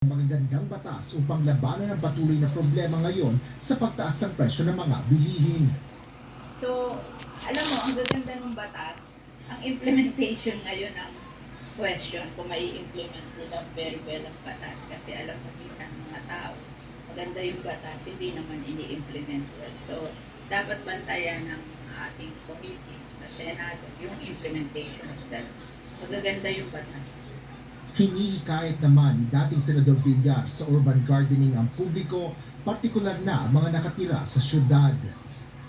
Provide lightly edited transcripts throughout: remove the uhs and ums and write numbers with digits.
Magagandang batas upang labanan ang patuloy na problema ngayon sa pagtaas ng presyo ng mga bilihin. So, alam mo, ang gaganda ng batas, ang implementation ngayon ang question kung may implement nila very well ang batas. Kasi alam mo, minsan mga tao, maganda yung batas, hindi naman ini-implement well. So, dapat bantayan ng ating committee sa Senado yung implementation of that. Magaganda yung batas. Hinihikayat naman ni dating Senador Villar sa urban gardening ang publiko, partikular na ang mga nakatira sa syudad.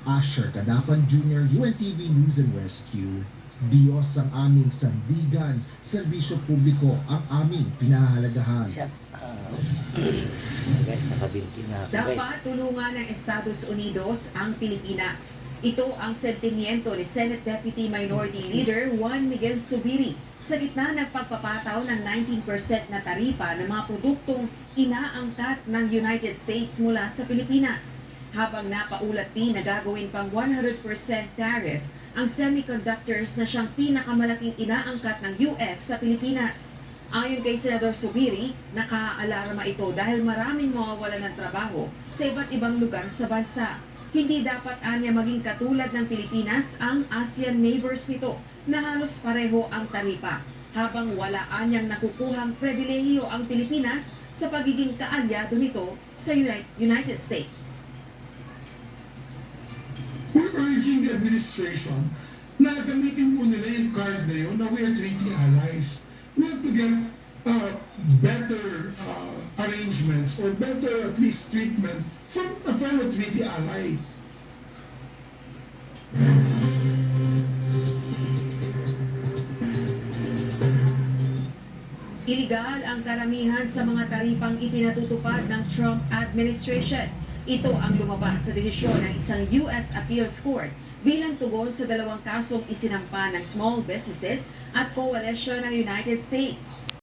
Asher Cadapan Jr., UNTV News and Rescue. Diyos ang aming sandigan, serbisyo publiko ang aming pinahahalagahan. Guys, nasa binti na ako, guys. Dapat tulungan ng Estados Unidos ang Pilipinas. Ito ang sentimiento ni Senate Deputy Minority Leader Juan Miguel Zubiri sa gitna ng pagpapataw ng 19% na taripa ng mga produktong inaangkat ng United States mula sa Pilipinas. Habang napaulat din na gagawin pang 100% tariff ang semiconductors na siyang pinakamalaking inaangkat ng US sa Pilipinas. Ayon kay Senador Zubiri, nakaalarma ito dahil maraming mawawalan ng trabaho sa iba't ibang lugar sa bansa. Hindi dapat anya maging katulad ng Pilipinas ang ASEAN neighbors nito na halos pareho ang taripa, habang wala anyang nakukuhang pribilehiyo ang Pilipinas sa pagiging kaalyado nito sa United States. We're urging the administration na gamitin po nila yung card na yun na we are treaty allies. We have to get better arrangements or better at least treatment from a fellow treaty ally. Iligal ang karamihan sa mga taripang ipinatutupad ng Trump administration. Ito ang lumabas sa desisyon ng isang US Appeals Court bilang tugon sa dalawang kasong isinampa ng small businesses at coalition ng United States.